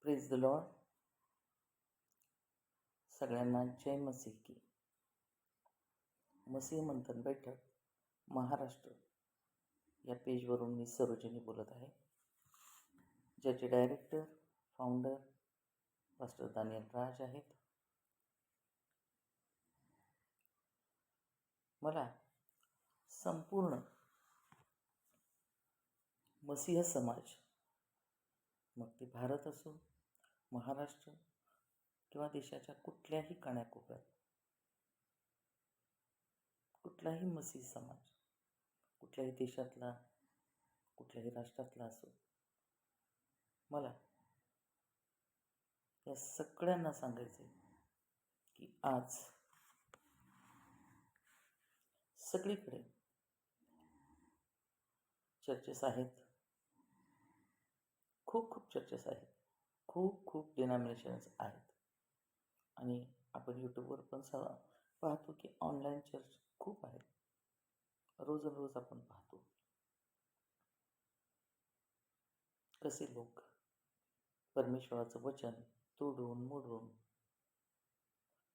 Praise the Lord. सगळ्यांना जय मसीह की. मसीह मंथन बैठक महाराष्ट्र या पेजवरून मी सरोजिनी बोलत आहे, ज्याचे डायरेक्टर फाउंडर पास्टर दानियल राज आहेत. मला संपूर्ण मसीह समाज, मग ते भारत असो, महाराष्ट्र किंवा देशाच्या कुठल्याही कानाकोपऱ्यात, कुठलाही मसीह समाज कुठल्याही देशातला, कुठल्याही राष्ट्रातला असो, मला या सगळ्यांना सांगायचे की आज सगळीकडे चर्चेस आहेत, खूप चर्चेस आहेत, खूप डिनॉमिनेशन्स आहेत. आणि आपण यूट्यूबवर पण पाहतो की ऑनलाईन चर्च खूप आहेत. रोज आपण पाहतो कसे लोक परमेश्वराचं वचन तोडून मोडून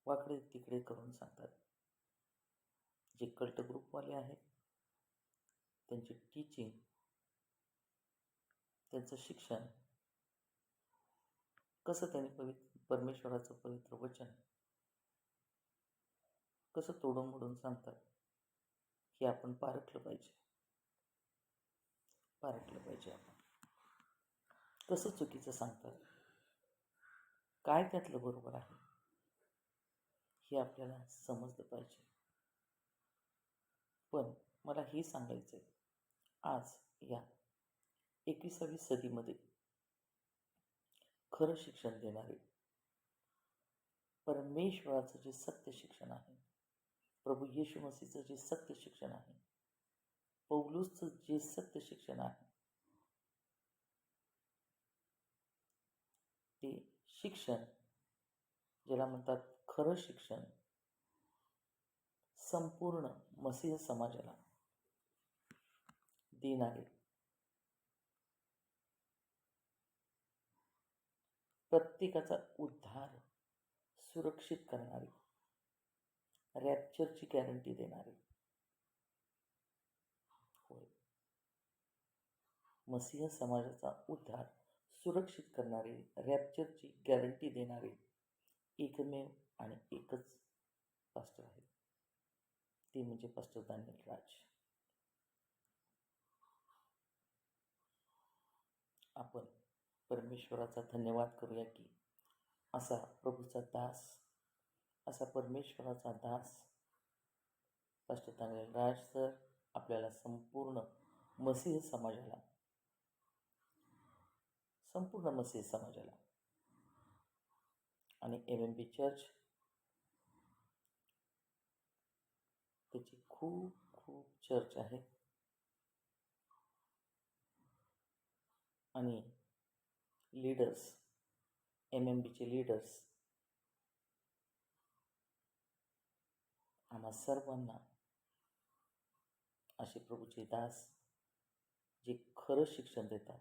वाकडे तिकडे करून सांगतात. जे कल्ट ग्रुपवाले आहेत, त्यांची टीचिंग, त्यांचं शिक्षण, कसं त्यांनी परमेश्वराचं पवित्र वचन कसं तोडून मोडून सांगतात, हे आपण पारखलं पाहिजे. आपण कसं चुकीचं सांगतात, काय त्यातलं बरोबर आहे, हे आपल्याला समजलं पाहिजे. पण मला हे सांगायचं आहे, आज या 21वी सदीमध्ये खरं शिक्षण देणारे परमेश्वराचं जे सत्य शिक्षण आहे, प्रभू येशू मसीहचं जे सत्य शिक्षण आहे, पौलुसचं जे सत्य शिक्षण आहे, ते शिक्षण ज्याला म्हणतात खरं शिक्षण, संपूर्ण मसीह समाजाला देणारे, प्रत्येकाचा उद्धार सुरक्षित करणारे, रॅप्चरची गॅरंटी देणारे, होय, मसीह समाजाचा उद्धार सुरक्षित करणारे, रॅप्चरची गॅरंटी देणारे एकमेव आणि एकच पास्टर आहेत, ते म्हणजे पास्टर दानियल राज. आपण परमेश्वराचा धन्यवाद करूया की असा प्रभूचा दास, असा परमेश्वराचा दास पास्टर दानियल राज सर आपल्याला संपूर्ण मसीह समाजाला आणि MMB चर्च त्याची खूप चर्च आहे आणि लीडर्स, MMBचे लीडर्स आम्हा सर्वांना, असे प्रभूचे दास जे खरं शिक्षण देतात,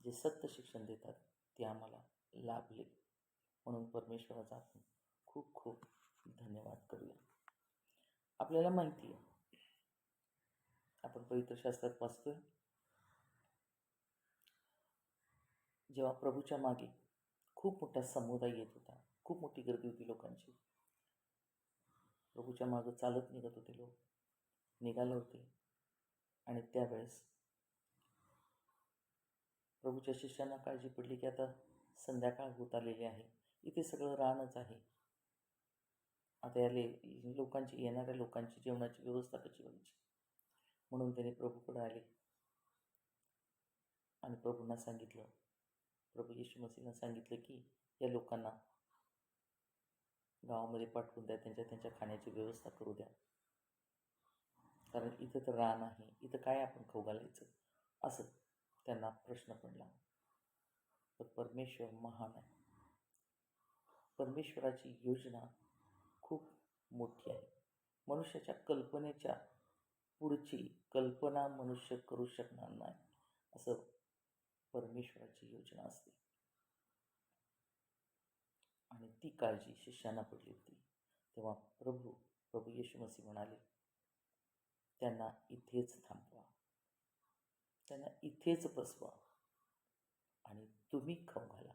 जे सत्य शिक्षण देतात, ते आम्हाला लाभले, म्हणून परमेश्वराचा आपण खूप धन्यवाद करूया. आपल्याला माहिती आहे, आपण पवित्र शास्त्रात वाचतोय, जेव्हा प्रभूच्या मागे खूप मोठा समुदाय येत होता, खूप मोठी गर्दी होती लोकांची, प्रभूच्या मागे चालत निघत होते लोक, निघाले होते. आणि त्यावेळेस प्रभूच्या शिष्यांना काळजी पडली की आता संध्याकाळ होत आलेली आहे, इथे सगळं रानच आहे, आता या येणाऱ्या लोकांची जेवणाची व्यवस्था कशी व्हायची. म्हणून त्याने प्रभूकडे आले आणि प्रभूंना सांगितलं, प्रभू येशू मसीहनं सांगितलं की या लोकांना गावामध्ये पाठवून द्या, त्यांच्या खाण्याची व्यवस्था करू द्या, कारण इथं तर रान आहे, इथं काय आपण खाऊ घालायचं, असं त्यांना प्रश्न पडला. तर परमेश्वर महान आहे. परमेश्वराची योजना खूप मोठी आहे. मनुष्याच्या कल्पनेच्या पुढची कल्पना मनुष्य करू शकणार नाही, असं परमेश्वराची योजना असते. आणि ती काळजी शिष्यांना पडली होती. तेव्हा प्रभू येशू मसीह म्हणाले, त्यांना इथेच थांबवा, त्यांना इथेच बसवा आणि तुम्ही खाऊ घाला.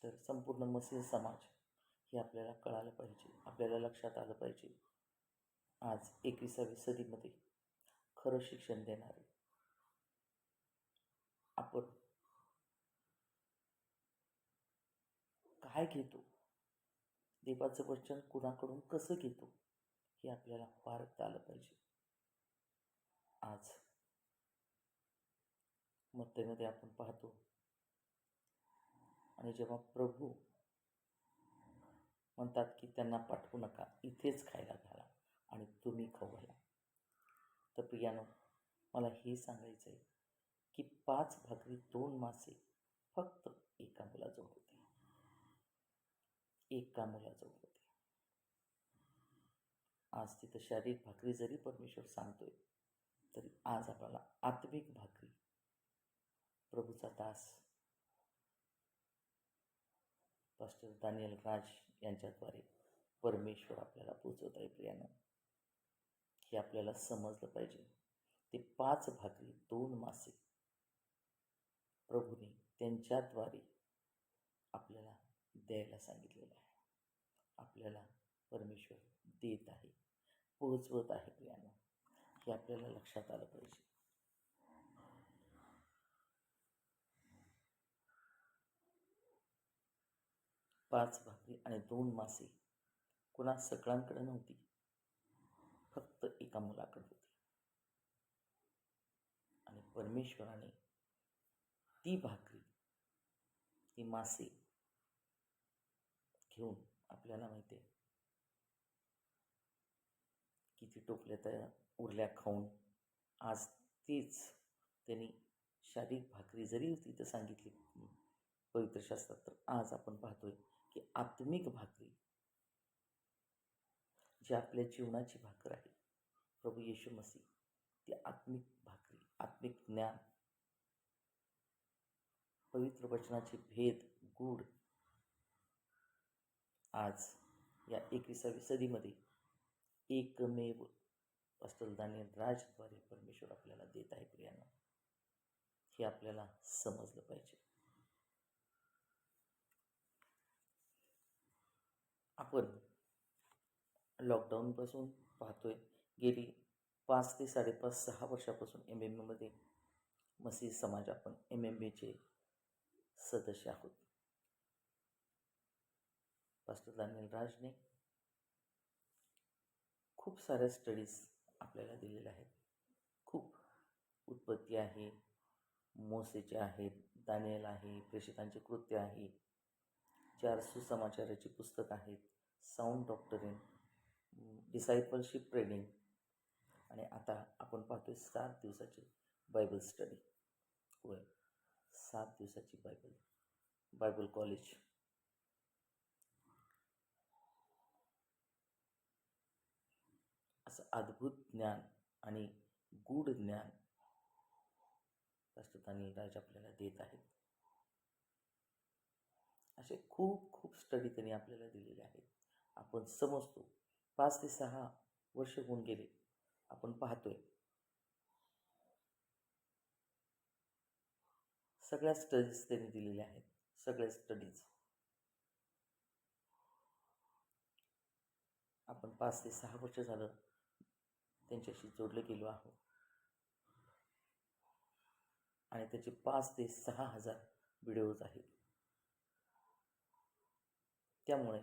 तर संपूर्ण मसीह समाज हे आपल्याला कळालं पाहिजे, आपल्याला लक्षात आलं पाहिजे. आज 21वी सदीमध्ये खरं शिक्षण देणारे आपण काय घेतो, देवाचं वचन कुणाकडून कसं घेतो, हे आपल्याला पारखता आलं पाहिजे. आज मत्तेमध्ये आपण पाहतो, आणि जेव्हा प्रभू म्हणतात की त्यांना पाठवू नका, इथेच खायला घाला आणि तुम्ही खाऊ घाला. तर प्रियानो, मला हे सांगायचं आहे की 5 भाकरी 2 मासे फक्त एका मुलाजवळ होते, एका मुलाजवळ होते. आज तिथं शारीरिक भाकरी जरी परमेश्वर सांगतोय, तरी आज आपल्याला आत्मिक भाकरी प्रभूचा दास पास्टर दानियल राज यांच्याद्वारे परमेश्वर आपल्याला पोचवत आहे. प्रियानं, हे आपल्याला समजलं पाहिजे. ते 5 भाकरी 2 मासे प्रभूने त्यांच्याद्वारे आपल्याला द्यायला सांगितलेलं आहे. आपल्याला परमेश्वर देत आहे, पोचवत आहे. प्रियानं, हे आपल्याला लक्षात आलं पाहिजे. पाच भाकरी आणि 2 मासे कुणा सगळ्यांकडे नव्हती, फक्त एका मुलाकडे होती. आणि परमेश्वराने ती भाकरी, ती मासे घेऊन, आपल्याला माहिती आहे किती टोपल्या त्या उरल्या खाऊन. आज तेच त्यांनी शारीरिक भाकरी जरी तिथं सांगितली पवित्र शास्त्रात, तर आज आपण पाहतोय की आत्मिक भाकरी, जी आपल्या जीवनाची भाकर आहे, प्रभू येशू मसीह, ती आत्मिक भाकरी, आत्मिक ज्ञान, पवित्र वचनाचे भेद, गूढ आज या 21वी सदीमध्ये एकमेव पास्टर दानियल राजद्वारे परमेश्वर आपल्याला देत आहे. प्रियानं, हे आपल्याला समजलं पाहिजे. आपण लॉकडाऊनपासून पाहतोय, गेली 5 ते 5.5 6 वर्षापासून MMBमध्ये मसीह समाज आपण MMBचे सदस्य आहोत. पास्टर दानियल राजने खूप साऱ्या स्टडीज आपल्याला दिलेल्या आहेत. खूप उत्पत्ती आहे, मोसेचे आहेत, दानियल आहे, प्रेषितांचे कृत्य आहे, 4 सुसमाचाराची पुस्तक आहेत, साऊंड डॉक्टरीन, डिसायपलशिप ट्रेनिंग, आणि आता आपण पाहतोय 7 दिवसाची बायबल स्टडी. होय, 7 दिवसाची बायबल कॉलेज. असं अद्भुत ज्ञान आणि गूढ ज्ञान पास्टर दानियल राज आपल्याला देत आहेत. असे खूप स्टडी त्यांनी आपल्याला दिलेले आहेत. आपण समजतो, 5 ते 6 वर्ष होऊन गेले, आपण पाहतोय सगळ्या स्टडीज त्यांनी दिलेल्या आहेत. सगळ्या स्टडीज आपण 5 ते 6 वर्ष झालं त्यांच्याशी जोडले गेलो आहोत, आणि त्याचे 5 ते 6 हजार व्हिडिओज आहेत. त्यामुळे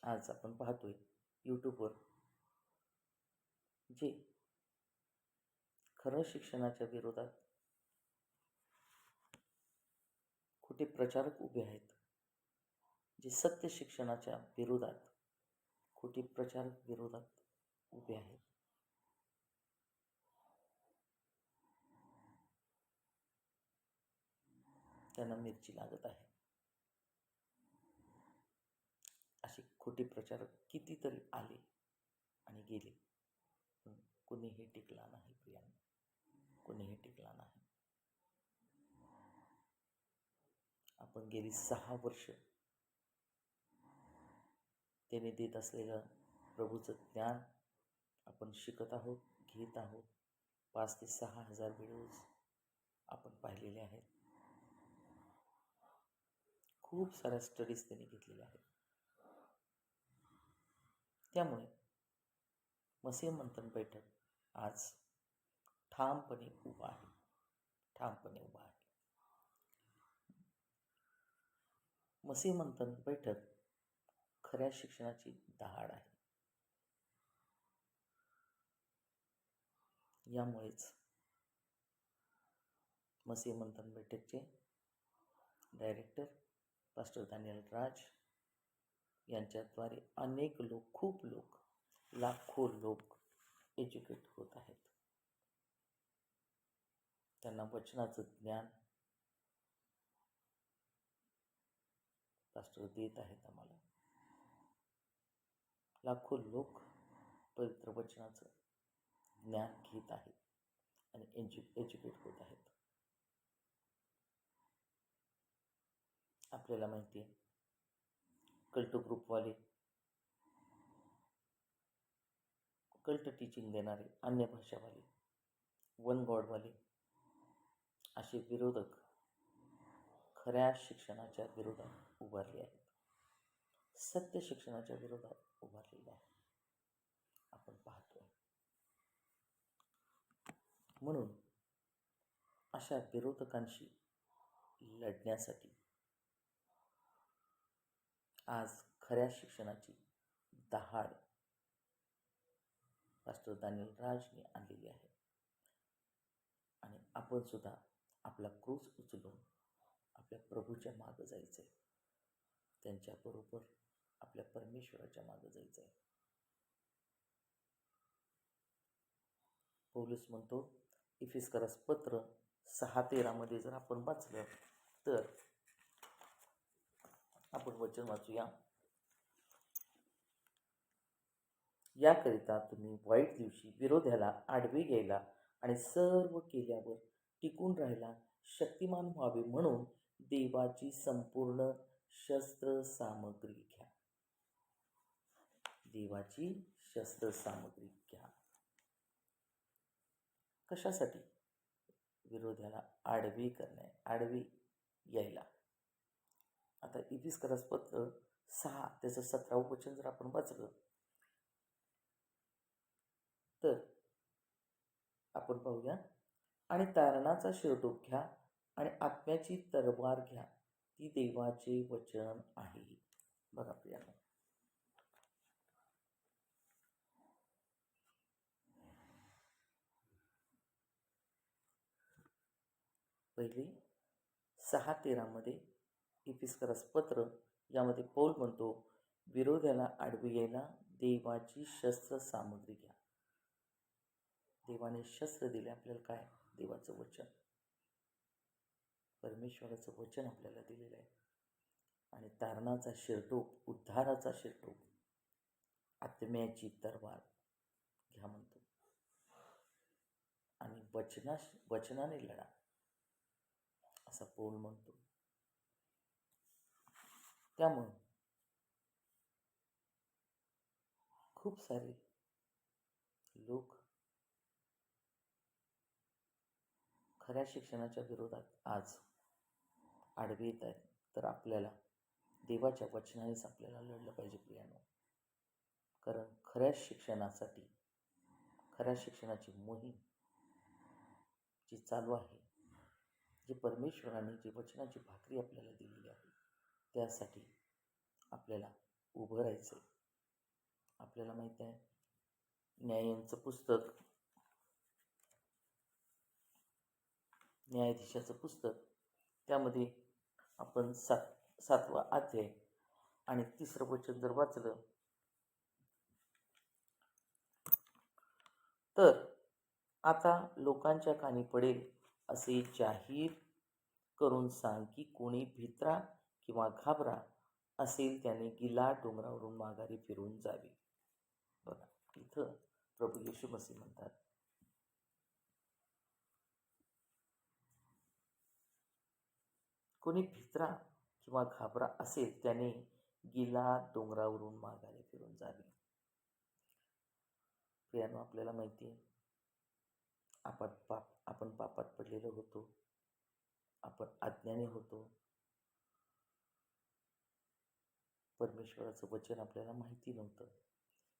आज आपण पाहतोय यूट्यूबवर जे खरं शिक्षणाच्या विरोधात खोटे प्रचारक उभे आहेत, जे सत्य शिक्षणाच्या विरोधात खोटे प्रचारक विरोधात उभे आहेत, त्यांना मिरची लागत आहे. असे खोटे प्रचारक कितीतरी आले आणि गेले, पण कोणीही टिकला नाही. प्रियांनो, कोणीही टिकला नाही. आपण गेली 6 वर्ष त्याने देत असलेलं प्रभूचं ज्ञान आपण शिकत आहोत, घेत आहोत. 5 ते 6 हजार व्हिडिओज आपण पाहिलेले आहेत. खूप साऱ्या स्टडीज त्यांनी घेतलेल्या आहेत. त्यामुळे मसीह मंथन बैठक आज ठामपणे उभा आहे. मसीह मंथन बैठक खऱ्या शिक्षणाची दहाड आहे. यामुळेच मसीह मंथन बैठकचे डायरेक्टर पास्टर दानियल राज यांच्याद्वारे अनेक लोक, खूप लोक, लाखो लोक एज्युकेट होत आहेत. त्यांना वचनाचं ज्ञान पास्टर देत आहेत आम्हाला. लाखो लोक पवित्र वचनाचं ज्ञान घेत आहेत आणि एज्युकेट होत आहेत. आपल्याला माहिती आहे, कल्ट ग्रुपवाले, कल्ट टीचिंग देणारे, अन्य भाषावाले, वन गॉडवाले असे विरोधक खऱ्या शिक्षणाच्या विरोधात उभारले आहेत. सत्य शिक्षणाच्या विरोधात उभारलेले आहेत. आपण पाहतोय. म्हणून अशा विरोधकांशी लढण्यासाठी आज खऱ्या शिक्षणाची दहाड पास्टर दानियल राजने आणलेली आहे. आणि आपण सुद्धा आपला क्रूस उचलून आपल्या प्रभूच्या मागं जायचं आहे. त्यांच्याबरोबर आपल्या परमेश्वराच्या मागं जायचं आहे. पौलुस म्हणतो, इफिस्करास पत्र 6:13 जर आपण वाचलं तर आपण वचन वाचूया. याकरिता तुम्ही वाईट दिवशी विरोध्याला आडवे घ्यायला आणि सर्व केल्यावर टिकून राहायला शक्तिमान व्हावे म्हणून देवाची संपूर्ण शस्त्र सामग्री घ्या. देवाची शस्त्र सामग्री घ्या. कशासाठी? विरोध्याला आडवे यायला. आता इफिस्करास पत्र 6 त्याचं 17वं वचन जर आपण वाचलं तर आपण पाहूया. आणि तारणाचा शिरटोप घ्या आणि आत्म्याची तलवार घ्या, ती देवाचे वचन आहे. बघा प्रियानो, पहिले 6:13 इफिस्करास पत्र यामध्ये पौल म्हणतो, विरोध्याला आडवे यायला देवाची शस्त्र सामग्री घ्या. देवाने शस्त्र दिले आपल्याला. काय? देवाचं वचन, परमेश्वराचं वचन आपल्याला दिलेलं आहे. आणि तारणाचा शिरटोप, उद्धाराचा शिरटोप, आत्म्याची तलवार घ्या म्हणतो. आणि वचनाने लढा असा पौल म्हणतो. त्यामुळे खूप सारे लोक खऱ्या शिक्षणाच्या विरोधात आज आडवे येत आहेत. तर आपल्याला देवाच्या वचनानेच आपल्याला लढलं पाहिजे प्रियानो. कारण खऱ्या शिक्षणासाठी, खऱ्या शिक्षणाची मोहीम जी चालू आहे, जी परमेश्वराने जी वचनाची भाकरी आपल्याला दिलेली आहे, त्यासाठी आपल्याला उभं राहायचं आहे. आपल्याला माहीत आहे, न्यायांचं पुस्तक, न्यायाधीशाचं पुस्तक, त्यामध्ये आपण 7वा अध्याय आणि 3रं वचन जर वाचलं तर, आता लोकांच्या कानी पडेल असे जाहीर करून सांग की कोणी भित्रा किंवा घाबरा असेल त्याने गिलाद डोंगरावरून माघारी फिरून जावे. बघा, इथं प्रभू येशू मसीह म्हणतात, कोणी भित्रा किंवा घाबरा असेल त्याने गिला डोंगरावरून माघारी फिरून जावे. प्रियानो, आपल्याला माहिती आहे आपण पापात पडलेलो होतो, आपण अज्ञानी होतो. परमेश्वराचं वचन आपल्याला माहिती नव्हतं.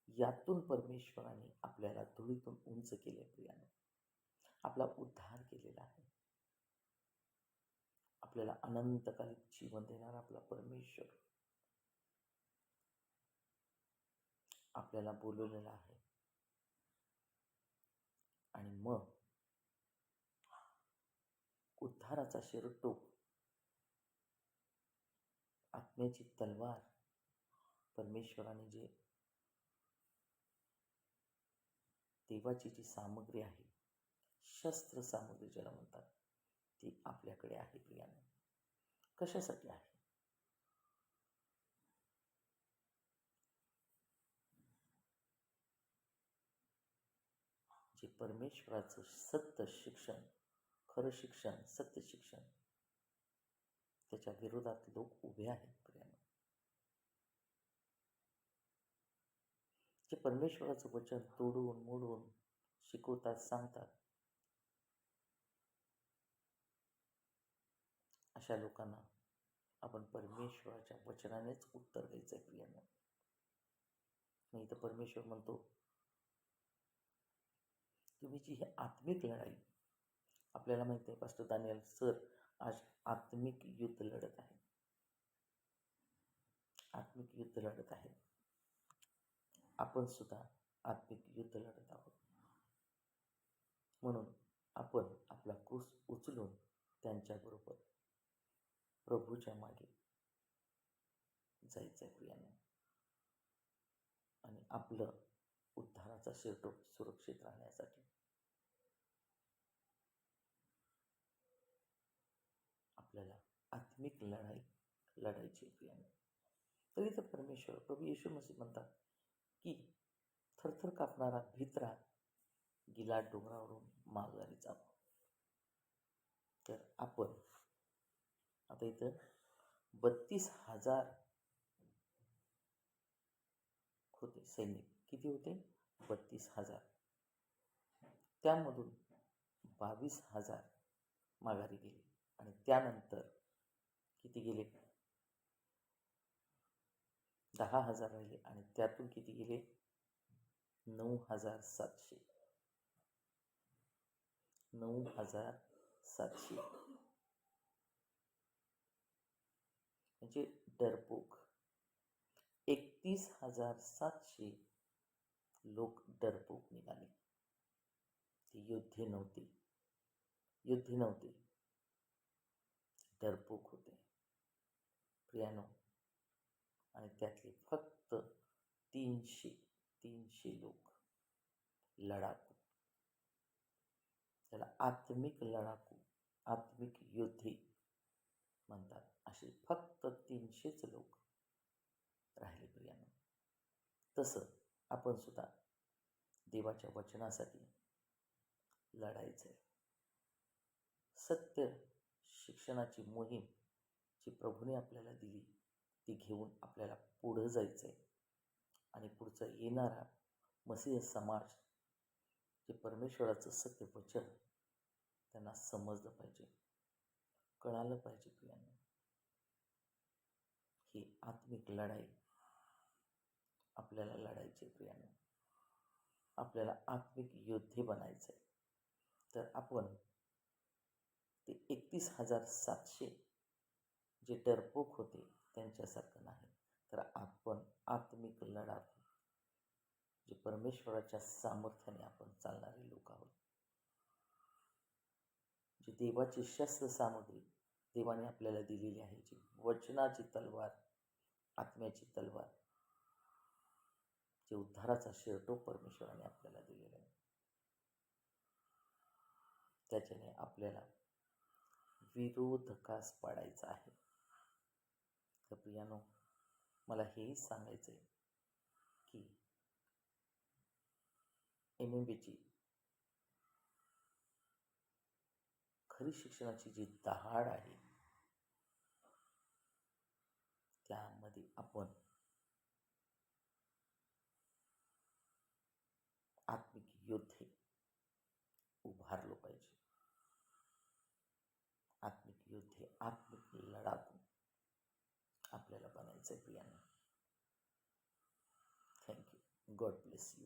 यातून परमेश्वराने आपल्याला धुळीतून उंच केले. प्रियानो, आपला उद्धार केलेला आहे. आपल्याला अनंतकालिक जीवन देणारा आपला परमेश्वर आपल्याला बोलवलेला आहे. आणि मग उद्धाराचा शिरटोप, आत्म्याची तलवार, परमेश्वराने जे देवाची जी सामग्री आहे, शस्त्र सामग्री ज्याला म्हणतात, ती आपल्याकडे आहे. प्रियाने, कशासाठी आहे? जे परमेश्वराचं सत्य शिक्षण, खरं शिक्षण, सत्य शिक्षण, त्याच्या विरोधात लोक उभे आहेत. प्रियाने, जे परमेश्वराचं वचन तोडून मोडून शिकवतात, सांगतात, अशा लोकांना आपण परमेश्वराच्या वचनानेच उत्तर द्यायचं आहे. प्रियांनो, नाही तर परमेश्वर म्हणतो, तुम्ही जी ही आत्मिक लढाई, आपल्याला माहिती आहे पास्टर दानियल सर आज आत्मिक युद्ध लढत आहे. आत्मिक युद्ध लढत आहे. आपण सुद्धा आत्मिक युद्ध लढत आहोत. म्हणून आपण आपला क्रूस उचलून त्यांच्याबरोबर प्रभूच्या मागे जायचं आहे. प्रियांनो, आणि आपलं उद्धाराचा शिरटोप सुरक्षित राहण्यासाठी आपल्याला आत्मिक लढाई लढायची. प्रियांनो, तरी तर परमेश्वर प्रभू येशू मसीह म्हणतात की थरथर कापणारा भित्रा गिलाड डोंगरावरून माघारी जावं. तर आपण आता इथं 32,000 होते सैनिक. किती होते? 32,000. त्यामधून 22,000 माघारी गेले आणि त्यानंतर किती गेले? 10,000 राहिले आणि त्यातून किती गेले? 9,700. 9,700 म्हणजे डरपोक. 31,700 लोक डरपोक निघाले. ते योद्धे नव्हते, डरपोक होते. प्रियानो, आणि त्यातले फक्त 300 लोक लढाकू, त्याला आत्मिक लढाकू, आत्मिक योद्धे म्हणतात, असे फक्त 300च लोक राहिले. प्रियानो, तसं आपण सुद्धा देवाच्या वचनासाठी लढायचं आहे. सत्य शिक्षणाची मोहीम जी प्रभूने आपल्याला दिली, ती घेऊन आपल्याला पुढं जायचं आहे. आणि पुढचा येणारा मसीह समाज जे परमेश्वराचं सत्य वचन त्यांना समजलं पाहिजे, कळालं पाहिजे. प्रियांनो, ही आत्मिक लढाई आपल्याला लढायची. प्रियांनो, आपल्याला आत्मिक योद्धे बनायचं आहे. तर आपण ते 31,700 जे डरपोक होते त्यांच्यासारखं नाही, तर आपण आत्मिक लढाकू, जे परमेश्वराच्या सामर्थ्याने आपण चालणारे लोक आहोत. जी देवाची शस्त्र सामग्री देवाने आपल्याला दिलेली आहे, जी वचनाची तलवार, आत्म्याची तलवार, जे उद्धाराचा शिरटोप परमेश्वराने आपल्याला दिलेला आहे, त्याच्याने आपल्याला विरोधकास पाडायचा आहे. तर प्रियानो, मला हेही सांगायचं आहे की MMBची खरी शिक्षणाची जी दहाड आहे, त्यामध्ये आपण आत्मिक योद्धे उभारलो पाहिजे. आत्मिक योद्धे, आत्मिक लढाकू आपल्याला बनायचं आहे प्रियांना. थँक्यू. God bless you.